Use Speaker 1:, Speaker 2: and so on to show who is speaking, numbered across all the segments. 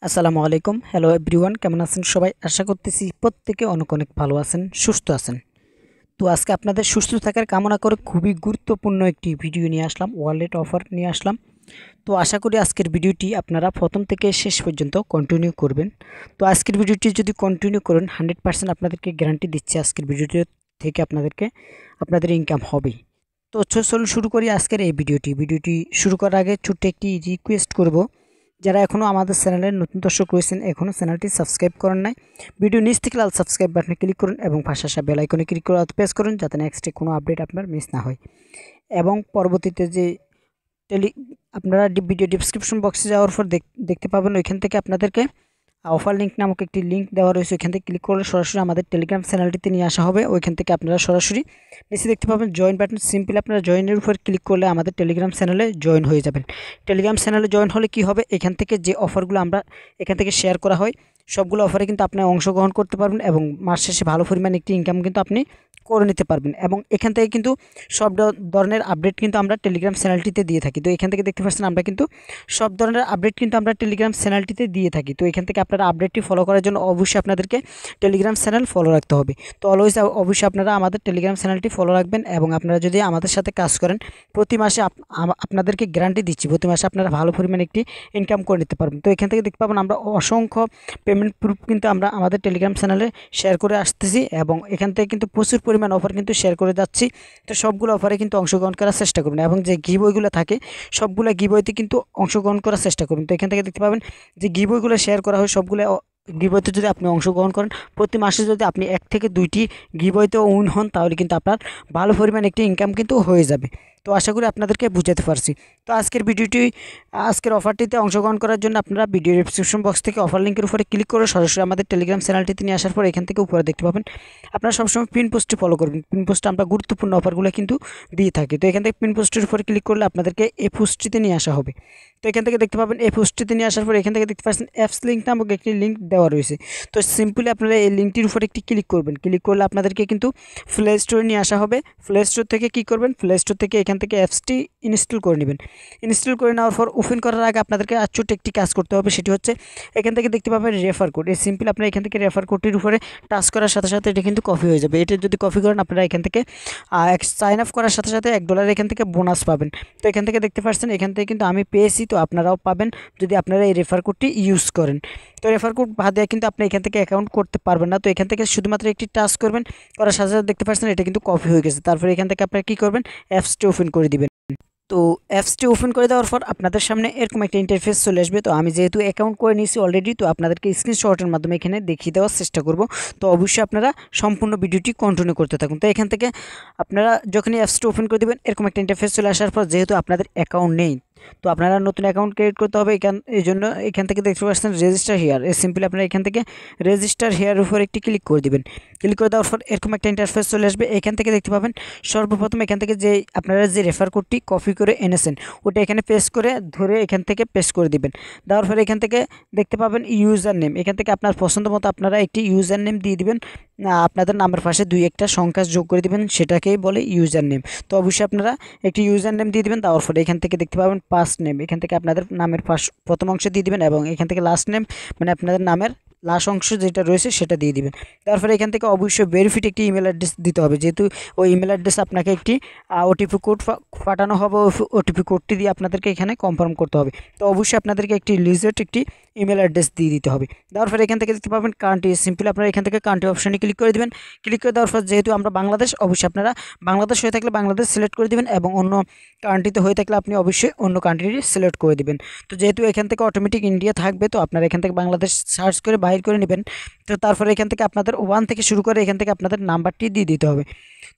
Speaker 1: আসসালামু আলাইকুম। Hello everyone, কেমন আছেন সবাই? আশা করতেছি প্রত্যেকে অনেক অনেক ভালো আছেন, সুস্থ আছেন। তো আজকে আপনাদের সুস্থ থাকার কামনা করে খুবই গুরুত্বপূর্ণ একটি ভিডিও নিয়ে আসলাম, ওয়ালেট অফার নিয়ে আসলাম। তো আশা করি আজকের ভিডিওটি আপনারা প্রথম থেকে শেষ পর্যন্ত কন্টিনিউ করবেন। তো আজকের ভিডিওটি যদি কন্টিনিউ করেন 100% আপনাদেরকে গ্যারান্টি দিচ্ছি আজকের ভিডিওটি থেকে আপনাদের ইনকাম হবেই। তো চলুন শুরু করি আজকের এই ভিডিওটি শুরু করার আগে ছোট্ট একটি রিকোয়েস্ট করব, যারা এখনও আমাদের চ্যানেলের নতুন দর্শক রয়েছেন, এখনও চ্যানেলটি সাবস্ক্রাইব করেন নাই, ভিডিও নিচ থেকে লাল সাবস্ক্রাইব বাটনে ক্লিক করুন এবং পাশে আসা বেল আইকনে ক্লিক করে প্রেস করুন, যাতে নেক্সটে কোনো আপডেট আপনার মিস না হয়। এবং পরবর্তীতে যে আপনারা ভিডিও ডিসক্রিপশন বক্সে যাওয়ার পর দেখতে পাবেন, ওইখান থেকে আপনাদেরকে অফার লিঙ্ক নামক একটি লিঙ্ক দেওয়া রয়েছে। ওইখান থেকে ক্লিক করলে সরাসরি আমাদের টেলিগ্রাম চ্যানেলটিতে নিয়ে আসা হবে। ওইখান থেকে আপনারা সরাসরি নিচে দেখতে পাবেন জয়েন বাটন, সিম্পলি আপনারা জয়েনের উপর ক্লিক করলে আমাদের টেলিগ্রাম চ্যানেলে জয়েন হয়ে যাবেন। টেলিগ্রাম চ্যানেলে জয়েন হলে কি হবে, এখান থেকে যে অফারগুলো আমরা এখান থেকে শেয়ার করা হয় সবগুলো অফারে কিন্তু আপনি অংশগ্রহণ করতে পারবেন এবং মাস শেষে ভালো পরিমাণ একটি ইনকাম কিন্তু আপনি করে নিতে পারবেন। এবং এখান থেকে কিন্তু সব ধরনের আপডেট কিন্তু আমরা টেলিগ্রাম চ্যানেলটিতে দিয়ে থাকি। তো এখান থেকে দেখতে পাচ্ছেন আমরা কিন্তু সব ধরনের আপডেট কিন্তু আমরা টেলিগ্রাম চ্যানেলটিতে দিয়ে থাকি। তো এখান থেকে আপনারা আপডেটটি ফলো করার জন্য অবশ্যই আপনাদেরকে টেলিগ্রাম চ্যানেল ফলো রাখতে হবে। তো অলওয়েজ অবশ্যই আপনারা আমাদের টেলিগ্রাম চ্যানেলটি ফলো রাখবেন এবং আপনারা যদি আমাদের সাথে কাজ করেন প্রতি মাসে আপনাদেরকে গ্যারান্টি দিচ্ছি প্রতি মাসে আপনারা ভালো পরিমাণে একটি ইনকাম করে নিতে পারবেন। তো এখান থেকে দেখতে পাবেন আমরা অসংখ্য পেমেন্ট প্রুফ কিন্তু আমরা আমাদের টেলিগ্রাম চ্যানেলে শেয়ার করে আসতেছি এবং এখান থেকে কিন্তু প্রচুর পরিমাণ অফার কিন্তু শেয়ার করে যাচ্ছি। তো সবগুলো অফারে কিন্তু অংশগ্রহণ করার চেষ্টা করুন এবং যে গিভওয়েগুলো থাকে সবগুলো গিভওয়েতে কিন্তু অংশগ্রহণ করার চেষ্টা করুন। তো এখান থেকে দেখতে পাবেন যে গিভওয়েগুলো শেয়ার করা হয়, সবগুলো গিভওয়েতে যদি আপনি অংশগ্রহণ করেন প্রতি মাসে যদি আপনি 1 থেকে 2টি গিভওয়েতে উইন হন, তাহলে কিন্তু আপনার ভালো পরিমাণ একটি ইনকাম কিন্তু হয়ে যাবে। তো আশা করি আপনাদেরকে বুঝাতে পারছি। তো আজকের অফারটিতে অংশগ্রহণ করার জন্য আপনারা ভিডিও ডেসক্রিপশন বক্স থেকে অফার লিঙ্কের উপরে ক্লিক করে সরাসরি আমাদের টেলিগ্রাম চ্যানেলটিতে নিয়ে আসার পর এখান থেকে উপরে দেখতে পাবেন আপনারা সবসময় পিন পোস্টটি ফলো করবেন। পিন পোস্টে আমরা গুরুত্বপূর্ণ অফারগুলো কিন্তু দিয়ে থাকি। তো এখান থেকে পিন পোস্টের উপরে ক্লিক করলে আপনাদেরকে এই পোস্টটিতে নিয়ে আসা হবে। তো এখান থেকে দেখতে পাবেন এই পোস্টটিতে নিয়ে আসার পর এখান থেকে দেখতে পাচ্ছেন অ্যাপস লিঙ্ক নামক একটি লিঙ্ক দেওয়া রয়েছে। তো সিম্পলি আপনারা এই লিঙ্কটির উপরে একটি ক্লিক করবেন। ক্লিক করলে আপনাদেরকে কিন্তু প্লে স্টোরে নিয়ে আসা হবে। প্লে স্টোর থেকে কী করবেন, প্লে স্টোর থেকে এখান থেকে অ্যাপসটি ইনস্টল করে নেবেন। ইনস্টল করে নেওয়ার পর ওপেন করার আগে আপনাদেরকে আর ছোট্ট একটি কাজ করতে হবে, সেটি হচ্ছে এখান থেকে দেখতে পাবেন রেফার কোড। এই সিম্পলি আপনারা এখান থেকে রেফার কোডটির উপরে টাচ করার সাথে সাথে এটা কিন্তু কপি হয়ে যাবে। এটা যদি কপি করেন আপনারা এখান থেকে সাইন আপ করার সাথে সাথে $1 এখান থেকে বোনাস পাবেন। তো এখান থেকে দেখতে পাচ্ছেন এখান থেকে কিন্তু আমি পেয়েছি, তো আপনারাও পাবেন যদি আপনারা এই রেফার কোডটি ইউজ করেন। তো রেফার কোড বাদে কিন্তু আপনি এখান থেকে অ্যাকাউন্ট করতে পারবেন না। তো এখান থেকে শুধুমাত্র একটি টাচ করবেন, করার সাথে সাথে দেখতে পাচ্ছেন এটা কিন্তু কপি হয়ে গেছে। তারপরে এখান থেকে আপনারা কী করবেন, অ্যাপসটি ওপেন করে দিবেন। তো অ্যাপসটি ওপেন করে দেওয়ার পর আপনাদের সামনে এরকম একটা ইন্টারফেস চলে আসবে। তো আমি যেহেতু অ্যাকাউন্ট করে নিয়েছি অলরেডি, তো আপনাদেরকে স্ক্রিনশটের মাধ্যমে এখানে দেখিয়ে দেওয়ার চেষ্টা করব। তো অবশ্যই আপনারা সম্পূর্ণ ভিডিওটি কন্টিনিউ করতে থাকুন। তো এখান থেকে আপনারা যখনই অ্যাপসটি ওপেন করে দেবেন এরকম একটা ইন্টারফেস চলে আসার পর যেহেতু আপনাদের অ্যাকাউন্ট নেই, তো আপনারা নতুন অ্যাকাউন্ট ক্রিয়েট করতে হবে। এই জন্য এখান থেকে দেখতে পাচ্ছেন রেজিস্টার হিয়ার, সিম্পলি আপনারা এখান থেকে রেজিস্টার হিয়ার উপর একটি ক্লিক করে দিবেন। ক্লিক করে দেওয়ার পর এরকম একটা ইন্টারফেস চলে আসবে। এখান থেকে দেখতে পাবেন সর্বপ্রথম এখান থেকে যে আপনারা যে রেফার কোডটি কপি করে এনেছেন ওটা এখানে পেস্ট করে ধরে এখান থেকে পেস্ট করে দিবেন। দেওয়ার পরে এখান থেকে দেখতে পাবেন ইউজার নেম, এখান থেকে আপনার পছন্দ মতো আপনারা একটি ইউজার নেম দিয়ে দিবেন। আপনাদের নামের পাশে 2-1টা সংখ্যা যোগ করে দিবেন, সেটাকেই বলে ইউজার নেম। তো অবশ্যই আপনারা একটি ইউজার নেম দিয়ে দিবেন। দেওয়ার পরে এখান থেকে দেখতে পাবেন ফার্স্ট নেম, এখান থেকে আপনাদের নামের প্রথম অংশ দিয়ে দিবেন এবং এখান থেকে লাস্ট নেম মানে আপনাদের নামের লাস্ট অংশ যেটা রয়েছে সেটা দিয়ে দিবেন। তারপরে এখান থেকে অবশ্যই ভেরিফাইড একটি ইমেল অ্যাড্রেস দিতে হবে, যেহেতু ওই ইমেল অ্যাড্রেস আপনাকে একটি ওটিপি কোড পাঠানো হবে। ওটিপি কোডটি দিয়ে আপনাদেরকে এখানে কনফার্ম করতে হবে। তো অবশ্যই আপনাদেরকে একটি লিজেট একটি ইমেল অ্যাড্রেস দিয়ে দিতে হবে। দেওয়ার পরে এখান থেকে দেখতে পাবেন কান্ট্রি, সিম্পলি আপনারা এখান থেকে কান্ট্রি অপশানে ক্লিক করে দেবেন। ক্লিক করে দেওয়ার পর যেহেতু আমরা বাংলাদেশ, অবশ্যই আপনারা বাংলাদেশ হয়ে থাকলে বাংলাদেশ সিলেক্ট করে দেবেন এবং অন্য কান্ট্রিতে হয়ে থাকলে আপনি অবশ্যই অন্য কান্ট্রি সিলেক্ট করে দেবেন। তো যেহেতু এখান থেকে অটোমেটিক ইন্ডিয়া থাকবে, তো আপনারা এখান থেকে বাংলাদেশ সার্চ করে বাইর করে নেবেন। তো তারপরে এখান থেকে আপনাদের 1 থেকে শুরু করে এখান থেকে আপনাদের নাম্বারটি দিয়ে দিতে হবে।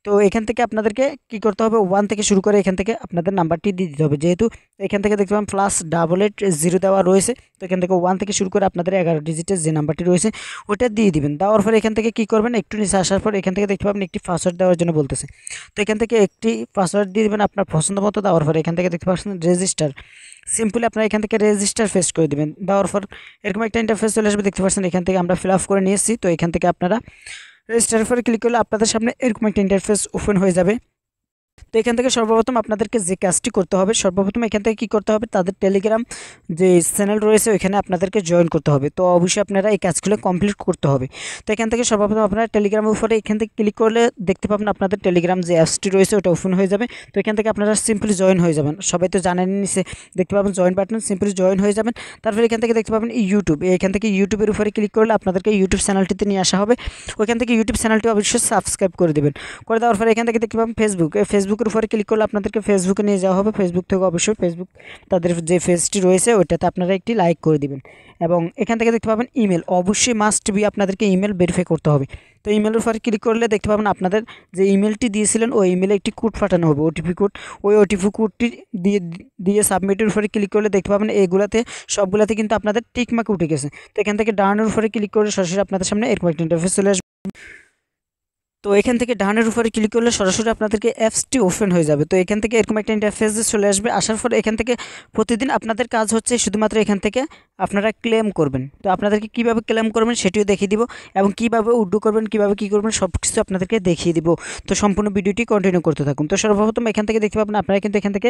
Speaker 1: তো এখান থেকে আপনাদেরকে কি করতে হবে, 1 থেকে শুরু করে এখান থেকে আপনাদের নাম্বারটি দিয়ে দিতে হবে। যেহেতু এখান থেকে দেখতে পাবেন +88 দেওয়া রয়েছে, তো এখান থেকে 1 থেকে শুরু করে আপনাদের 11 ডিজিটের যে নাম্বারটি রয়েছে ওটা দিয়ে দিবেন। দেওয়ার পরে এখান থেকে কি করবেন, একটু নিচে আসার পর এখান থেকে দেখতে পাবেন একটি পাসওয়ার্ড দেওয়ার জন্য বলতেছে। তো এখান থেকে একটি পাসওয়ার্ড দিয়ে দেবেন আপনার পছন্দ মতো। দেওয়ার পরে এখান থেকে দেখতে পাচ্ছেন রেজিস্টার, সিম্পলি আপনারা এখান থেকে রেজিস্টার পেস্ট করে দেবেন। দেওয়ার পর এরকম একটা ইন্টারফেস চলে আসবে, দেখতে পাচ্ছেন এখান থেকে আমরা ফিল আপ করে নিয়েছি। তো এখান থেকে আপনারা রেজিস্টারের পরে ক্লিক করলে আপনাদের সামনে এরকম একটা ইন্টারফেস ওপেন হয়ে যাবে। তো এখান থেকে সর্বপ্রথম আপনাদেরকে যে কাজটি করতে হবে, সর্বপ্রথম এখান থেকে কী করতে হবে, তাদের টেলিগ্রাম যে চ্যানেল রয়েছে ওইখানে আপনাদেরকে জয়েন করতে হবে। তো অবশ্যই আপনারা এই কাজগুলো কমপ্লিট করতে হবে। তো এখান থেকে সর্বপ্রথম আপনারা টেলিগ্রামের উপরে এখান থেকে ক্লিক করলে দেখতে পাবেন আপনাদের টেলিগ্রাম যে অ্যাপসটি রয়েছে ওটা ওপেন হয়ে যাবে। তো এখান থেকে আপনারা সিম্পলি জয়েন হয়ে যাবেন। সবাই তো জানেন, নিচে দেখতে পাবেন জয়েন বাটন, সিম্পলি জয়েন হয়ে যাবেন। তারপরে এখান থেকে দেখতে পাবেন ইউটিউব, এখান থেকে ইউটিউবের উপরে ক্লিক করলে আপনাদেরকে ইউটিউব চ্যানেলটিতে নিয়ে আসা হবে। ওইখান থেকে ইউটিউব চ্যানেলটি অবশ্যই সাবস্ক্রাইব করে দেবেন। করে দেওয়ার পরে এখান থেকে দেখতে পাবেন ফেসবুক, এই ফেসবুকের উপরে ক্লিক করলে আপনাদেরকে ফেসবুকে নিয়ে যাওয়া হবে। ফেসবুক থেকে অবশ্যই ফেসবুক তাদের যে পেজটি রয়েছে ওইটাতে আপনারা একটি লাইক করে দিবেন। এবং এখান থেকে দেখতে পাবেন ইমেল, অবশ্যই মাস্ট বি আপনাদেরকে ইমেল ভেরিফাই করতে হবে। তো ইমেলের উপরে ক্লিক করলে দেখতে পাবেন আপনাদের যে ইমেলটি দিয়েছিলেন ওই ইমেলে একটি কোড পাঠানো হবে, ওটিপি কোড। ওই ওটিপি কোডটি দিয়ে দিয়ে সাবমিটের উপরে ক্লিক করলে দেখতে পাবেন এগুলাতে সবগুলাতে কিন্তু আপনাদের টিকমার্ক উঠে গেছে। তো এখান থেকে ডানের উপরে ক্লিক করলে সরাসরি আপনাদের সামনে এরকম একটা ইন্টারফেস চলে আসবে। তো এখান থেকে ডানের উপরে ক্লিক করলে সরাসরি আপনাদেরকে অ্যাপসটি ওপেন হয়ে যাবে। তো এখান থেকে এরকম একটা ইন্টারফেস চলে আসবে। আসার পরে এখান থেকে প্রতিদিন আপনাদের কাজ হচ্ছে শুধুমাত্র এখান থেকে আপনারা ক্লেম করবেন। তো আপনাদেরকে কীভাবে ক্লেম করবেন সেটিও দেখিয়ে দিব, এবং কীভাবে উইথড্র করবেন, কীভাবে কী করবেন সব কিছু আপনাদেরকে দেখিয়ে দিব। তো সম্পূর্ণ ভিডিওটি কন্টিনিউ করতে থাকুন। তো সর্বপ্রথম এখান থেকে দেখতে পাবেন আপনারা কিন্তু এখান থেকে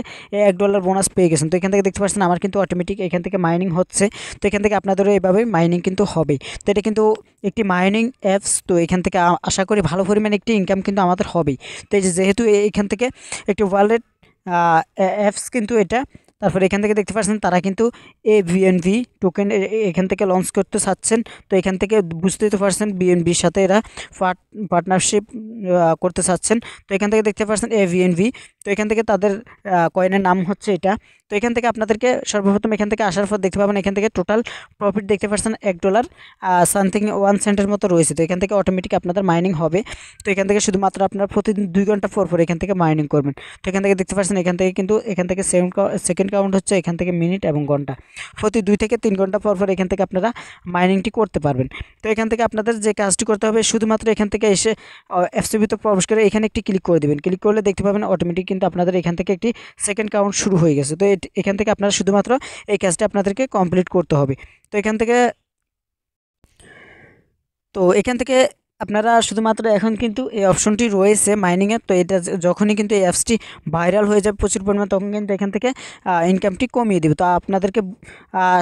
Speaker 1: $1 বোনাস পেয়ে গেছেন। তো এখান থেকে দেখতে পাচ্ছেন আমার কিন্তু অটোমেটিক এখান থেকে মাইনিং হচ্ছে। তো এখান থেকে আপনাদেরও এভাবে মাইনিং কিন্তু হবে। তো এটা কিন্তু একটি মাইনিং অ্যাপস। তো এখান থেকে আশা করি ভালো পরিমাণে একটি ইনকাম কিন্তু আমাদের হবেই। তো এই যেহেতু এখান থেকে একটি ওয়ালেট অ্যাপস কিন্তু এটা, তারপরে এখান থেকে দেখতে পাচ্ছেন তারা কিন্তু ABNB টোকেন এখান থেকে লঞ্চ করতে চাচ্ছেন। তো এখান থেকে বুঝতেই তো পারছেন বিএনবির সাথে এরা পার্টনারশিপ করতে চাচ্ছেন। তো এখান থেকে দেখতে পাচ্ছেন ABNB। তো এখান থেকে তাদের কয়েনের নাম হচ্ছে এটা। তো এখান থেকে আপনাদেরকে সর্বপ্রথম এখান থেকে আসার পর দেখতে পাবেন এখান থেকে টোটাল প্রফিট দেখতে পাচ্ছেন $1 সামথিং 1 সেন্টের মতো রয়েছে। তো এখান থেকে অটোমেটিক আপনাদের মাইনিং হবে। তো এখান থেকে শুধুমাত্র আপনার প্রতিদিন 2 ঘন্টা পর পর এখান থেকে মাইনিং করবেন। তো এখান থেকে দেখতে পাচ্ছেন এখান থেকে কিন্তু এখান থেকে সেকেন্ড কাউন্ট হচ্ছে এখান থেকে মিনিট এবং ঘন্টা। প্রতি 2 থেকে 3 ঘন্টা পর পর এখান থেকে আপনারা মাইনিংটি করতে পারবেন। তো এখান থেকে আপনাদের যে কাজটি করতে হবে শুধুমাত্র এখান থেকে এসে অ্যাপসটিতে প্রবেশ করে এখানে একটি ক্লিক করে দেবেন। ক্লিক করলে দেখতে পাবেন অটোমেটিক কিন্তু আপনাদের এখান থেকে একটি সেকেন্ড কাউন্ট শুরু হয়ে গেছে। তো এখান থেকে আপনারা শুধুমাত্র এই কাজটা আপনাদেরকে কমপ্লিট করতে হবে। তো এখান থেকে আপনারা শুধুমাত্র এখন কিন্তু এই অপশনটি রয়েছে মাইনিংয়ের। তো এটা যখনই কিন্তু এই অ্যাপসটি ভাইরাল হয়ে যাবে প্রচুর পরিমাণ, তখন কিন্তু এখান থেকে ইনকামটি কমিয়ে দেবে। তো আপনাদেরকে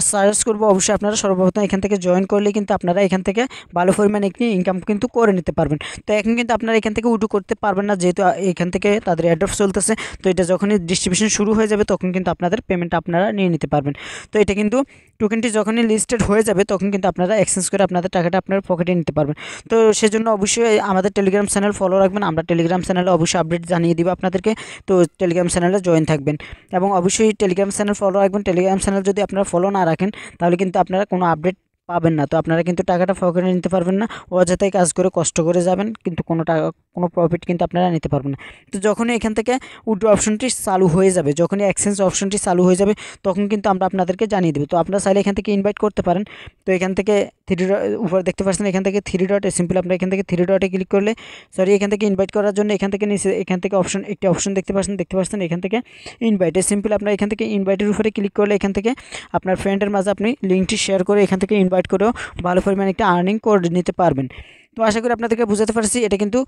Speaker 1: সাজেস্ট করবো অবশ্যই আপনারা সর্বপ্রথম এখান থেকে জয়েন করলে কিন্তু আপনারা এখান থেকে ভালো পরিমাণে একটি ইনকাম কিন্তু করে নিতে পারবেন। তো এখন কিন্তু আপনারা এখান থেকে উইথড্র করতে পারবেন না, যেহেতু এখান থেকে তাদের অ্যাড্রপ চলতেছে। তো এটা যখনই ডিস্ট্রিবিউশন শুরু হয়ে যাবে তখন কিন্তু আপনাদের পেমেন্ট আপনারা নিয়ে নিতে পারবেন। তো এটা কিন্তু টোকেনটি যখনই লিস্টেড হয়ে যাবে তখন কিন্তু আপনারা এক্সচেঞ্জ করে আপনাদের টাকাটা আপনার পকেটে নিতে পারবেন। তো সেজন্য অবশ্যই আমাদের টেলিগ্রাম চ্যানেল ফলো রাখবেন। আমরা টেলিগ্রাম চ্যানেলে অবশ্যই আপডেট জানিয়ে দিব আপনাদেরকে। তো টেলিগ্রাম চ্যানেলে জয়েন থাকবেন এবং অবশ্যই টেলিগ্রাম চ্যানেল ফলো রাখবেন। টেলিগ্রাম চ্যানেল যদি আপনারা ফলো না রাখেন তাহলে কিন্তু আপনারা কোনো আপডেট পাবেন না। তো আপনারা কিন্তু টাকাটা পকেটে নিতে পারবেন না, অযথাই কাজ করে কষ্ট করে যাবেন, কিন্তু কোনো প্রফিট কিন্তু আপনারা নিতে পারবেন না। তো যখনই এখান থেকে উইথড্র অপশনটি চালু হয়ে যাবে, যখনই এক্সচেঞ্জ অপশনটি চালু হয়ে যাবে তখন কিন্তু আমরা আপনাদেরকে জানিয়ে দেবো। তো আপনারা চাইলে এখান থেকে ইনভাইট করতে পারেন। তো এখান থেকে উপরে দেখতে পাচ্ছেন এখান থেকে 3 ডট, সিম্পল আপনারা এখান থেকে 3 ডটে ক্লিক করলে এখান থেকে ইনভাইট করার জন্য এখান থেকে নিচে এখান থেকে একটি অপশন দেখতে পাচ্ছেন এখান থেকে ইনভাইটে সিম্পল আপনারা এখান থেকে ইনভাইটের উপরে ক্লিক করলে এখান থেকে আপনার ফ্রেন্ডের মাঝে আপনি লিঙ্কটি শেয়ার করে এখান থেকে ইনভাইট করেও ভালো পরিমাণে একটা আর্নিং করে নিতে পারবেন। তো আশা করি আপনাদেরকে বুঝাতে পারছি। এটা কিন্তু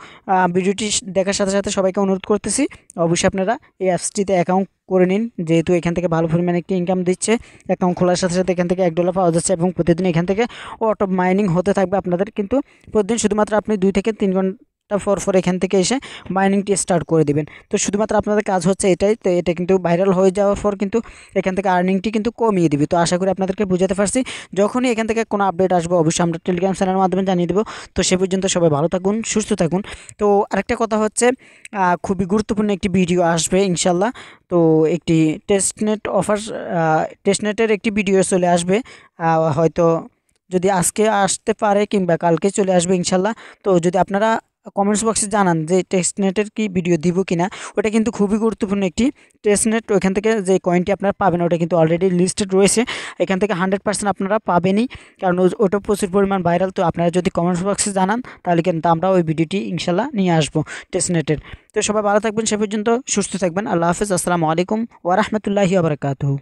Speaker 1: ভিডিওটি দেখার সাথে সাথে সবাইকে অনুরোধ করতেছি অবশ্যই আপনারা এই অ্যাপসটিতে অ্যাকাউন্ট করে নিন, যেহেতু এখান থেকে ভালো পরিমাণে একটি ইনকাম দিচ্ছে। অ্যাকাউন্ট খোলার সাথে সাথে এখান থেকে $1 পাওয়া যাচ্ছে এবং প্রতিদিন এখান থেকে অটো মাইনিং হতে থাকবে আপনাদের। কিন্তু প্রতিদিন শুধুমাত্র আপনি 2 থেকে 3 ঘন্টা পর এখান থেকে এসে মাইনিংটি স্টার্ট করে দিবেন। তো শুধুমাত্র আপনাদের কাজ হচ্ছে এটাই। তো এটা কিন্তু ভাইরাল হয়ে যাওয়ার পর কিন্তু এখান থেকে আর্নিংটি কিন্তু কমিয়ে দিবে। তো আশা করি আপনাদেরকে বুঝাতে পারছি। যখনই এখান থেকে কোনো আপডেট আসবে অবশ্যই আমরা টেলিগ্রাম চ্যানেলের মাধ্যমে জানিয়ে দেবো। তো সে পর্যন্ত সবাই ভালো থাকুন, সুস্থ থাকুন। তো আরেকটা কথা হচ্ছে খুবই গুরুত্বপূর্ণ একটি ভিডিও আসবে ইনশাল্লাহ। তো একটি টেস্টনেটের একটি ভিডিও চলে আসবে, হয়তো যদি আজকে আসতে পারে কিংবা কালকে চলে আসবে ইনশাল্লাহ। তো যদি আপনারা কমেন্টস বক্সে জানান যে টেস্টনেটের কি ভিডিও দিব কিনা, ওটা কিন্তু খুবই গুরুত্বপূর্ণ একটি টেস্টনেট। ওইখান থেকে যে কয়েনটি আপনারা পাবেন ওটা কিন্তু অলরেডি লিস্টেড রয়েছে। এখান থেকে 100% আপনারা পাবেনই, কারণ ওটা প্রচুর পরিমাণ ভাইরাল। তো আপনারা যদি কমেন্টস বক্সে জানান তাহলে কিন্তু আমরা ওই ভিডিওটি ইনশাল্লাহ নিয়ে আসবো টেস্টনেটের। তো সবাই ভালো থাকবেন, সে পর্যন্ত সুস্থ থাকবেন। আল্লাহ হাফেজ, আসসালামু আলাইকুম ওয়া রাহমাতুল্লাহি ওয়া বারাকাতুহু।